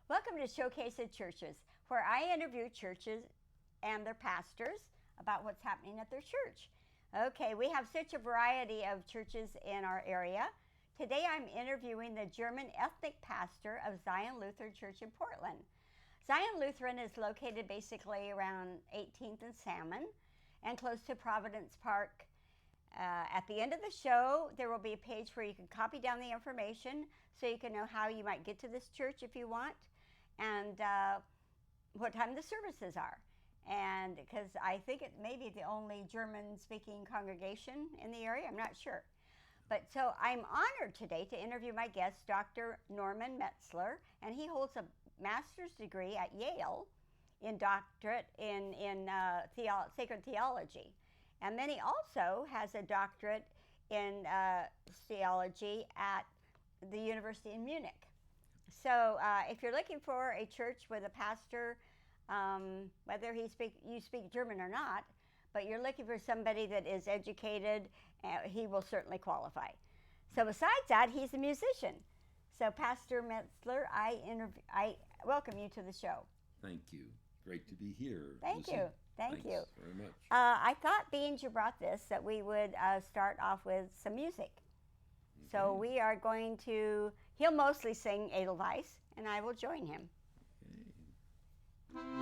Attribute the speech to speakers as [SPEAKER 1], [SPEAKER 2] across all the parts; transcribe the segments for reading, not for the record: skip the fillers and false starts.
[SPEAKER 1] Welcome to Showcase of Churches, where I interview churches and their pastors about what's happening at their church. Okay, we have such a variety of churches in our area. Today I'm interviewing the German ethnic pastor of Zion Lutheran Church in Portland. Zion Lutheran is located basically around 18th and Salmon and close to Providence Park. At the end of the show, there will be a page where you can copy down the information so you can know how you might get to this church if you want, and what time the services are. And because I think it may be the only German-speaking congregation in the area, I'm not sure. But so I'm honored today to interview my guest, Dr. Norman Metzler, and he holds a master's degree at Yale in doctorate in sacred theology. And then he also has a doctorate in theology at the University in Munich. So if you're looking for a church with a pastor, whether you speak German or not, but you're looking for somebody that is educated, he will certainly qualify. So besides that, he's a musician. So Pastor Metzler, I welcome you to the show.
[SPEAKER 2] Thank you. Great to be here.
[SPEAKER 1] Thank you. Thanks
[SPEAKER 2] very much.
[SPEAKER 1] I thought, being you brought this, that we would start off with some music. Okay. So we are going to, he'll mostly sing Edelweiss, and I will join him. Okay.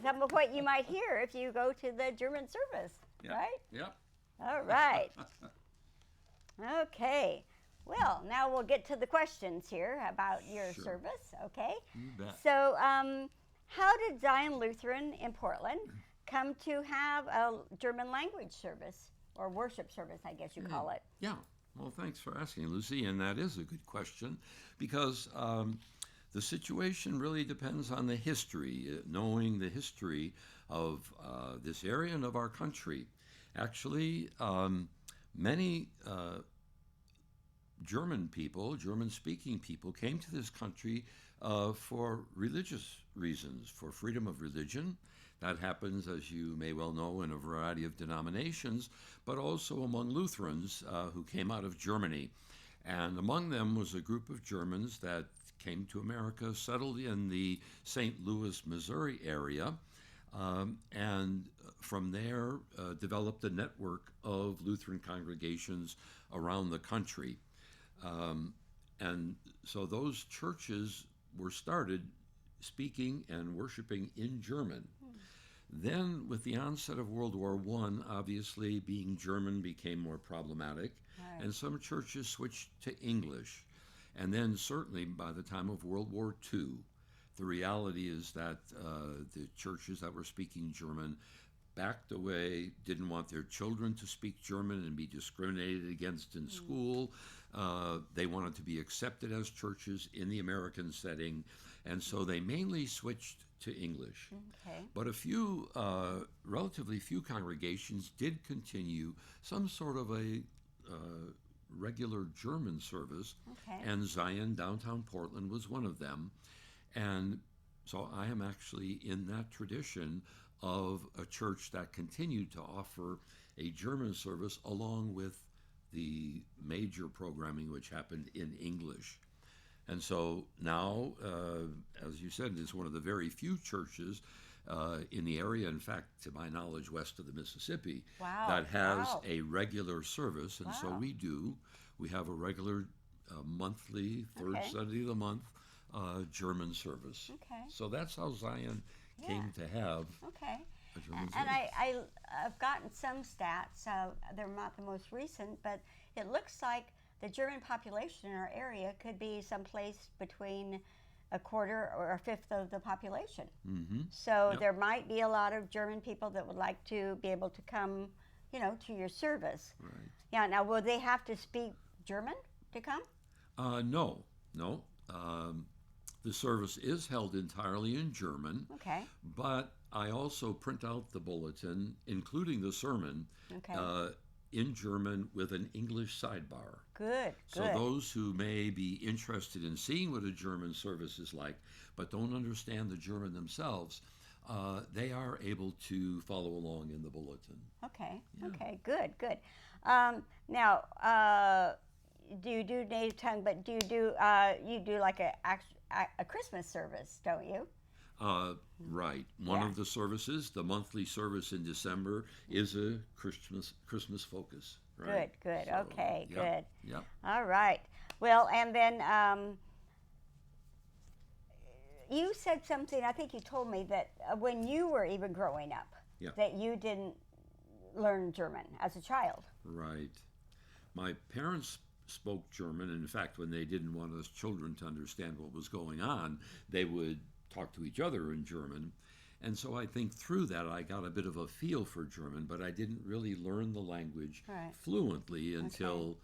[SPEAKER 1] Some of what you might hear if you go to the German service, right?
[SPEAKER 2] Yep.
[SPEAKER 1] All right. Okay. Well, now we'll get to the questions here about your service, okay?
[SPEAKER 2] You bet.
[SPEAKER 1] So, how did Zion Lutheran in Portland come to have a German language service, or worship service, I guess you call it?
[SPEAKER 2] Yeah. Well, thanks for asking, Lucy, and that is a good question, because the situation really depends on the history, knowing the history of this area and of our country. Actually, many German people, German-speaking people, came to this country for religious reasons, for freedom of religion. That happens, as you may well know, in a variety of denominations, but also among Lutherans who came out of Germany. And among them was a group of Germans that came to America, settled in the St. Louis, Missouri area, and from there developed a network of Lutheran congregations around the country. And so those churches were started speaking and worshiping in German. Then, with the onset of World War I, obviously being German became more problematic, and some churches switched to English. And then certainly by the time of World War II, the reality is that the churches that were speaking German backed away, didn't want their children to speak German and be discriminated against in school. They wanted to be accepted as churches in the American setting, and so they mainly switched to English.
[SPEAKER 1] Okay.
[SPEAKER 2] But a few, relatively few congregations did continue some sort of a regular German service, and Zion, downtown Portland, was one of them. And so I am actually in that tradition of a church that continued to offer a German service along with the major programming which happened in English. And so now, as you said, it's one of the very few churches in the area, in fact, to my knowledge, west of the Mississippi, that has a regular service. And so we do. We have a regular monthly, third Sunday of the month, German service.
[SPEAKER 1] Okay.
[SPEAKER 2] So that's how Zion came to have.
[SPEAKER 1] Okay.
[SPEAKER 2] a German
[SPEAKER 1] And
[SPEAKER 2] service.
[SPEAKER 1] I've gotten some stats. They're not the most recent, but it looks like the German population in our area could be someplace between a quarter or a fifth of the population.
[SPEAKER 2] Mm-hmm.
[SPEAKER 1] So
[SPEAKER 2] Yep.
[SPEAKER 1] there might be a lot of German people that would like to be able to come, to your service.
[SPEAKER 2] Right.
[SPEAKER 1] Yeah. Now, will they have to speak German to come?
[SPEAKER 2] No, no. The service is held entirely in German,
[SPEAKER 1] Okay.
[SPEAKER 2] but I also print out the bulletin, including the sermon,
[SPEAKER 1] Okay.
[SPEAKER 2] in German with an English sidebar.
[SPEAKER 1] Good.
[SPEAKER 2] So
[SPEAKER 1] Good.
[SPEAKER 2] those who may be interested in seeing what a German service is like, but don't understand the German themselves, they are able to follow along in the bulletin.
[SPEAKER 1] Okay.
[SPEAKER 2] Yeah.
[SPEAKER 1] Okay. Good. Good. Now, do you do native tongue? But do you do like a Christmas service? Don't you?
[SPEAKER 2] Right. One
[SPEAKER 1] Yeah.
[SPEAKER 2] of the services, the monthly service in December, is a Christmas focus. Right.
[SPEAKER 1] Good. Good.
[SPEAKER 2] So,
[SPEAKER 1] Okay.
[SPEAKER 2] yeah,
[SPEAKER 1] Good.
[SPEAKER 2] yeah.
[SPEAKER 1] All right. Well, and then you said something. I think you told me that when you were even growing up,
[SPEAKER 2] Yeah.
[SPEAKER 1] that you didn't learn German as a child.
[SPEAKER 2] Right. My parents spoke German. In fact, when they didn't want us children to understand what was going on, they would talk to each other in German. And so I think through that I got a bit of a feel for German, but I didn't really learn the language
[SPEAKER 1] Right.
[SPEAKER 2] fluently until,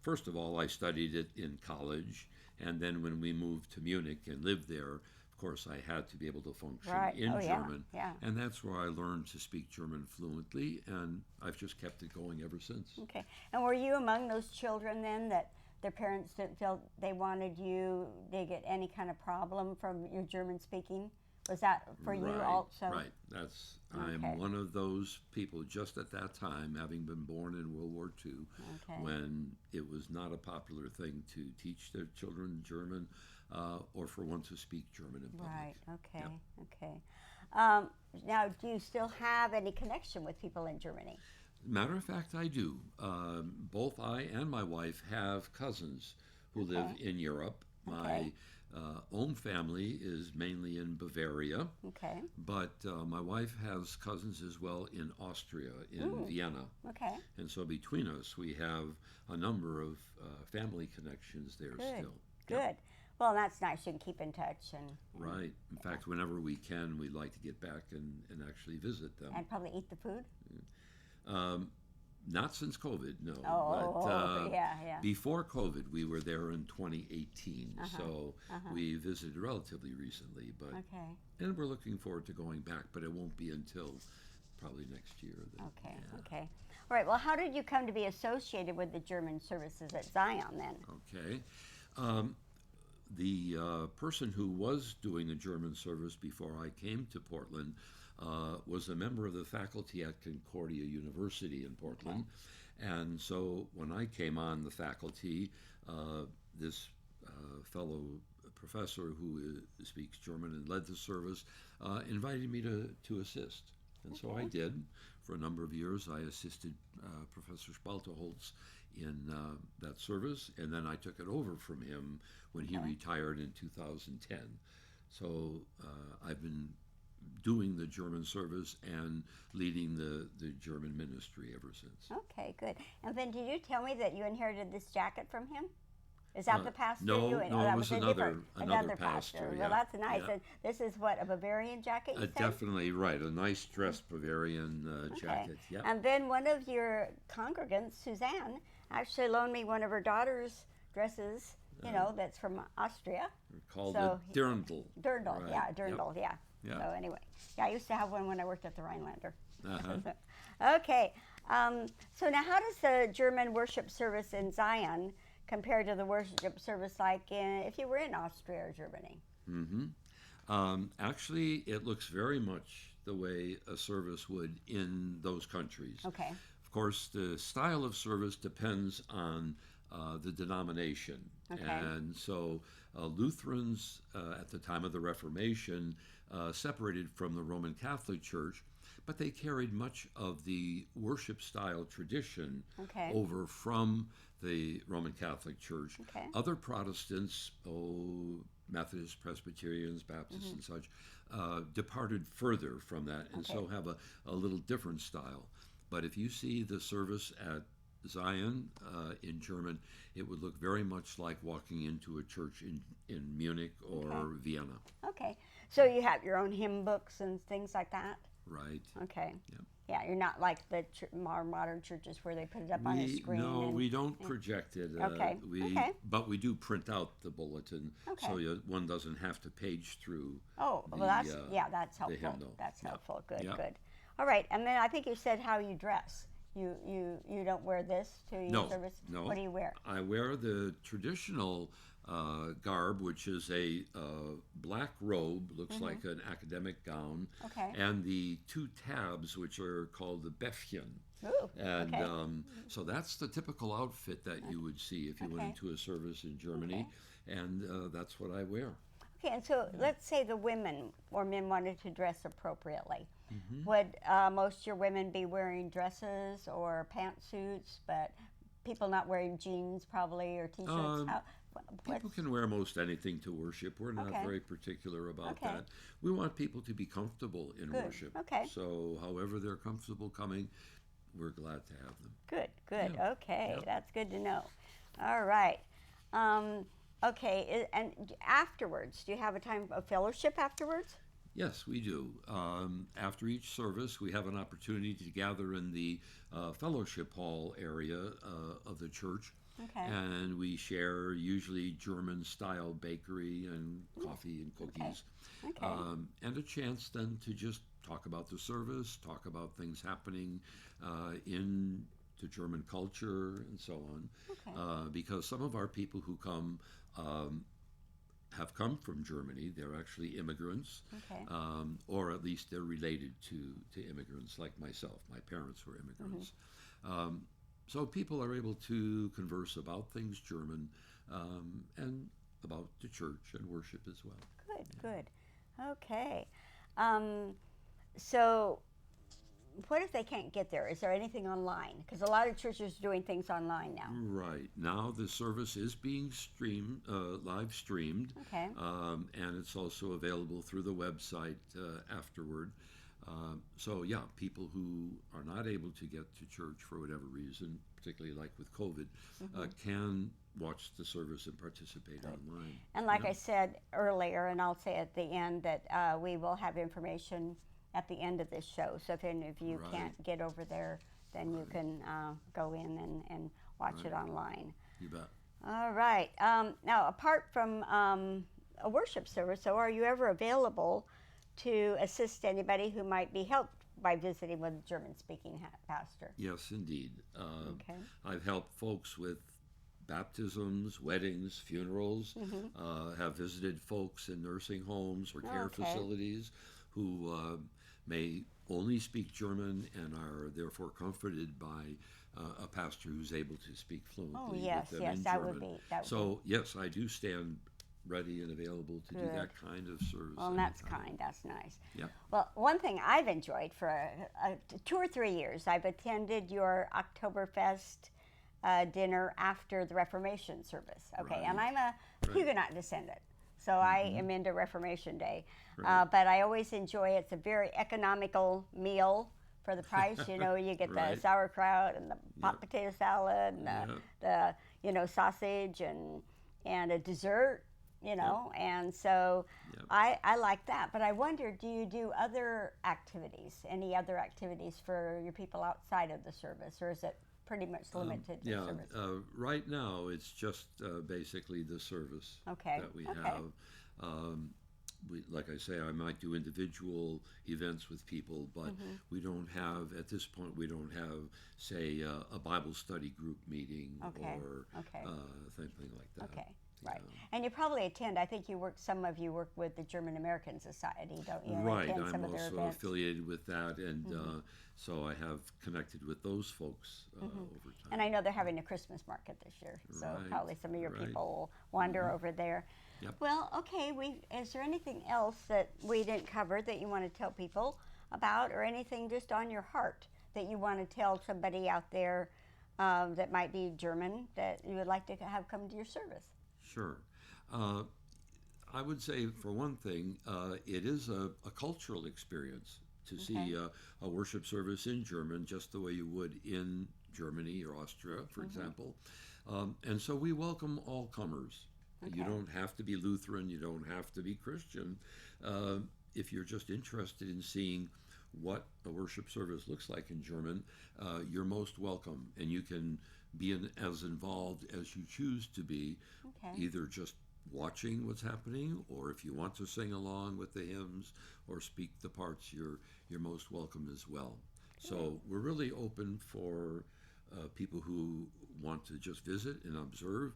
[SPEAKER 2] first of all, I studied it in college. And then when we moved to Munich and lived there, of course, I had to be able to function
[SPEAKER 1] Right.
[SPEAKER 2] in
[SPEAKER 1] Oh, yeah.
[SPEAKER 2] German.
[SPEAKER 1] Yeah.
[SPEAKER 2] And that's where I learned to speak German fluently, and I've just kept it going ever since.
[SPEAKER 1] Okay. And were you among those children then that their parents didn't feel they wanted you to get any kind of problem from your German speaking? Was that for you also?
[SPEAKER 2] Right. That's
[SPEAKER 1] Okay.
[SPEAKER 2] I'm one of those people just at that time, having been born in World War II,
[SPEAKER 1] Okay.
[SPEAKER 2] when it was not a popular thing to teach their children German, or for one to speak German in public.
[SPEAKER 1] Right. Okay.
[SPEAKER 2] Yep.
[SPEAKER 1] Okay. Now, do you still have any connection with people in Germany?
[SPEAKER 2] Matter of fact, I do. Both I and my wife have cousins who live in Europe. My
[SPEAKER 1] Okay.
[SPEAKER 2] own family is mainly in Bavaria,
[SPEAKER 1] Okay.
[SPEAKER 2] but my wife has cousins as well in Austria, in Vienna.
[SPEAKER 1] Okay.
[SPEAKER 2] And so between us, we have a number of family connections there
[SPEAKER 1] Good.
[SPEAKER 2] still.
[SPEAKER 1] Good. Well, that's nice. You can keep in touch and
[SPEAKER 2] Right. In fact, whenever we can, we'd like to get back and actually visit them.
[SPEAKER 1] and probably eat the food.
[SPEAKER 2] Not since COVID, no.
[SPEAKER 1] Oh, yeah.
[SPEAKER 2] Before COVID, we were there in 2018, so we visited relatively recently. But
[SPEAKER 1] Okay.
[SPEAKER 2] and we're looking forward to going back, but it won't be until probably next year. Then.
[SPEAKER 1] Okay.
[SPEAKER 2] Yeah.
[SPEAKER 1] Okay. All right. Well, how did you come to be associated with the German services at Zion then?
[SPEAKER 2] Okay. The person who was doing the German service before I came to Portland was a member of the faculty at Concordia University in Portland. And so when I came on the faculty, this fellow professor who speaks German and led the service invited me to assist. And so I did. For a number of years, I assisted Professor Spalterholz in that service, and then I took it over from him when he retired in 2010. So I've been doing the German service and leading the German ministry ever since.
[SPEAKER 1] Okay, good. And then did you tell me that you inherited this jacket from him? Is that the pastor?
[SPEAKER 2] no,
[SPEAKER 1] you
[SPEAKER 2] no,
[SPEAKER 1] that
[SPEAKER 2] it was
[SPEAKER 1] a
[SPEAKER 2] another
[SPEAKER 1] different
[SPEAKER 2] pastor,
[SPEAKER 1] Well,
[SPEAKER 2] yeah,
[SPEAKER 1] that's nice.
[SPEAKER 2] yeah.
[SPEAKER 1] And this is what, a Bavarian jacket, you said?
[SPEAKER 2] Definitely right, a nice dressed Bavarian jacket. Yeah.
[SPEAKER 1] And then one of your congregants, Suzanne, actually loaned me one of her daughter's dresses, that's from Austria.
[SPEAKER 2] Called
[SPEAKER 1] So
[SPEAKER 2] a dirndl.
[SPEAKER 1] Dirndl,
[SPEAKER 2] Right,
[SPEAKER 1] yeah,
[SPEAKER 2] yep.
[SPEAKER 1] dirndl, yeah.
[SPEAKER 2] Yeah.
[SPEAKER 1] So anyway, I used to have one when I worked at the Rhinelander.
[SPEAKER 2] Uh-huh.
[SPEAKER 1] Okay, so now how does the German worship service in Zion compare to the worship service like if you were in Austria or Germany?
[SPEAKER 2] Actually, it looks very much the way a service would in those countries.
[SPEAKER 1] Okay.
[SPEAKER 2] Of course, the style of service depends on the denomination.
[SPEAKER 1] Okay.
[SPEAKER 2] And so Lutherans at the time of the Reformation separated from the Roman Catholic Church, but they carried much of the worship style tradition
[SPEAKER 1] Okay.
[SPEAKER 2] over from the Roman Catholic Church.
[SPEAKER 1] Okay.
[SPEAKER 2] Other Protestants, Methodists, Presbyterians, Baptists, and such, departed further from that, and so have a little different style. But if you see the service at Zion in German, it would look very much like walking into a church in Munich or Vienna.
[SPEAKER 1] Okay. So you have your own hymn books and things like that?
[SPEAKER 2] Right.
[SPEAKER 1] Okay.
[SPEAKER 2] Yep.
[SPEAKER 1] Yeah, you're not like the more modern churches where they put it up on a screen.
[SPEAKER 2] No, we don't project it.
[SPEAKER 1] Okay.
[SPEAKER 2] But we do print out the bulletin, so one doesn't have to page through.
[SPEAKER 1] Oh, well, that's helpful.
[SPEAKER 2] hymnal.
[SPEAKER 1] That's helpful. Good,
[SPEAKER 2] Yep.
[SPEAKER 1] good. All right, and then I think you said how you dress. You don't wear this to your service?
[SPEAKER 2] No.
[SPEAKER 1] What do you wear?
[SPEAKER 2] I wear the traditional garb, which is a black robe, looks like an academic gown, and the two tabs, which are called the Bäffchen.
[SPEAKER 1] Ooh,
[SPEAKER 2] and so that's the typical outfit that you would see if you went into a service in Germany, and that's what I wear.
[SPEAKER 1] Okay, and so let's say the women or men wanted to dress appropriately. Would most of your women be wearing dresses or pantsuits, but people not wearing jeans probably or t-shirts?
[SPEAKER 2] People can wear most anything to worship. We're not very particular about that. We want people to be comfortable in worship. So however they're comfortable coming, we're glad to have them.
[SPEAKER 1] Good. Okay, that's good to know. All right. Okay, and afterwards, do you have a time of fellowship afterwards?
[SPEAKER 2] Yes, we do. After each service, we have an opportunity to gather in the fellowship hall area of the church. And we share usually German-style bakery and coffee and cookies. And a chance then to just talk about the service, talk about things happening in the German culture and so on. Because some of our people who come have come from Germany. They're actually immigrants, or at least they're related to immigrants like myself. My parents were immigrants. So people are able to converse about things German and about the church and worship as well.
[SPEAKER 1] Good. Okay. So what if they can't get there? Is there anything online? Because a lot of churches are doing things online now.
[SPEAKER 2] Right. Now the service is being live streamed. And it's also available through the website afterward. So yeah, people who are not able to get to church for whatever reason, particularly like with COVID, can watch the service and participate online.
[SPEAKER 1] And like I said earlier, and I'll say at the end, that we will have information at the end of this show. So if any of you can't get over there, then you can go in and watch it online.
[SPEAKER 2] You bet.
[SPEAKER 1] All right. Now, apart from a worship service, so are you ever available to assist anybody who might be helped by visiting with a German-speaking pastor?
[SPEAKER 2] Yes, indeed. I've helped folks with baptisms, weddings, funerals, have visited folks in nursing homes or care facilities who may only speak German and are therefore comforted by a pastor who's able to speak fluently with them in German. So yes, I do stand ready and available to do that kind of service.
[SPEAKER 1] Well, that's kind. That's nice.
[SPEAKER 2] Yeah.
[SPEAKER 1] Well, one thing I've enjoyed for 2 or 3 years, I've attended your Oktoberfest dinner after the Reformation service. And I'm a Huguenot descendant, so I am into Reformation Day. But I always enjoy it. It's a very economical meal for the price. You know, you get the sauerkraut and the pot potato salad and the sausage and a dessert. And so I like that. But I wonder, do you do other activities, any other activities for your people outside of the service, or is it pretty much limited to service?
[SPEAKER 2] Right now, it's just basically the service that we have. Like I say, I might do individual events with people, but we don't have, at this point, we don't have, say, a Bible study group meeting or something like that.
[SPEAKER 1] Right. And you probably attend, I think some of you work with the German American Society, don't you?
[SPEAKER 2] Right,
[SPEAKER 1] I'm
[SPEAKER 2] I'm also affiliated with that, and so I have connected with those folks over time.
[SPEAKER 1] And I know they're having a Christmas market this year, so probably some of your people will wander over there.
[SPEAKER 2] Yep.
[SPEAKER 1] Well, okay, is there anything else that we didn't cover that you want to tell people about, or anything just on your heart that you want to tell somebody out there that might be German that you would like to have come to your service?
[SPEAKER 2] Sure. I would say, for one thing, it is a cultural experience to see a worship service in German, just the way you would in Germany or Austria, for example. And so we welcome all comers. You don't have to be Lutheran, you don't have to be Christian. If you're just interested in seeing what a worship service looks like in German, you're most welcome. And you can be as involved as you choose to be, either just watching what's happening, or if you want to sing along with the hymns or speak the parts, you're most welcome as well. So we're really open for people who want to just visit and observe,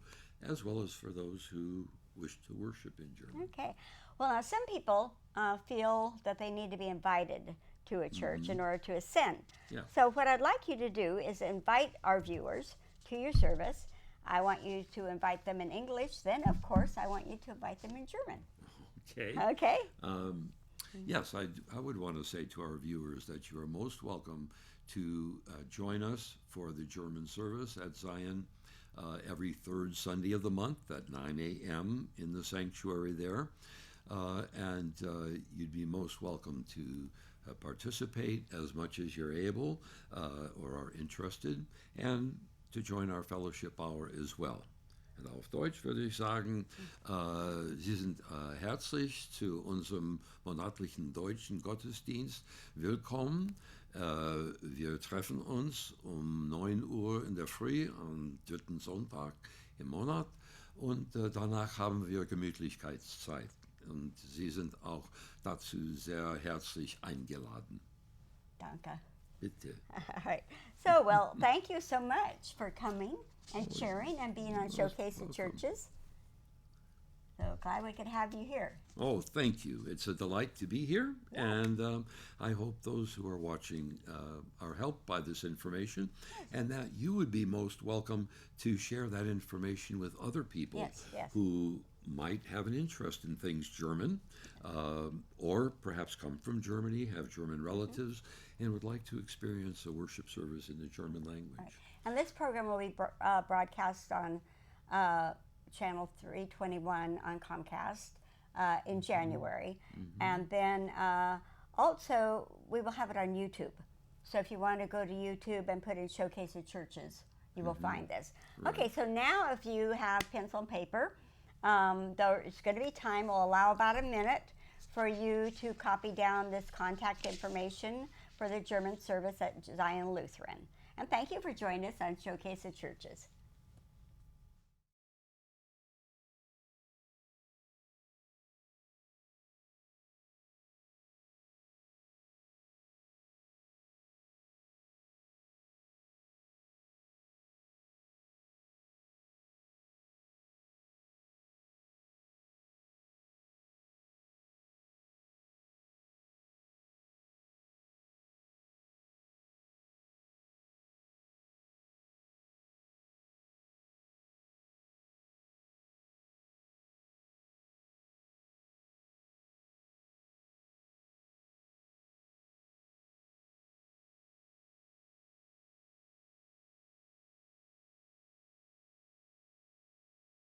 [SPEAKER 2] as well as for those who wish to worship in German.
[SPEAKER 1] Okay. Well, now some people feel that they need to be invited to a church in order to ascend.
[SPEAKER 2] Yeah.
[SPEAKER 1] So what I'd like you to do is invite our viewers to your service. I want you to invite them in English. Then, of course, I want you to invite them in German.
[SPEAKER 2] Okay.
[SPEAKER 1] Okay?
[SPEAKER 2] Yes, I would want to say to our viewers that you are most welcome to join us for the German service at Zion every third Sunday of the month at 9 a.m. in the sanctuary there. And you'd be most welcome to participate as much as you're able or are interested, and to join our fellowship hour as well. Und auf Deutsch würde ich sagen, Sie sind herzlich zu unserem monatlichen deutschen Gottesdienst willkommen. Wir treffen uns um 9 Uhr in der Früh am 3. Sonntag im Monat, und danach haben wir Gemütlichkeitszeit. Und Sie sind auch dazu sehr herzlich eingeladen.
[SPEAKER 1] Danke.
[SPEAKER 2] Bitte.
[SPEAKER 1] All right. So, well, thank you so much for coming and sharing and being on Showcase of Churches. So glad we could have you here.
[SPEAKER 2] Oh, thank you. It's a delight to be here, and I hope those who are watching are helped by this information, and that you would be most welcome to share that information with other people who might have an interest in things German, or perhaps come from Germany, have German relatives, and would like to experience a worship service in the German language.
[SPEAKER 1] Right. And this program will be broadcast on Channel 321 on Comcast in January. And then also we will have it on YouTube. So if you want to go to YouTube and put in Showcase of Churches, you will find this.
[SPEAKER 2] Right.
[SPEAKER 1] Okay, so now if you have pencil and paper, there's going to be time. We'll allow about a minute for you to copy down this contact information for the German service at Zion Lutheran. And thank you for joining us on Showcase of Churches.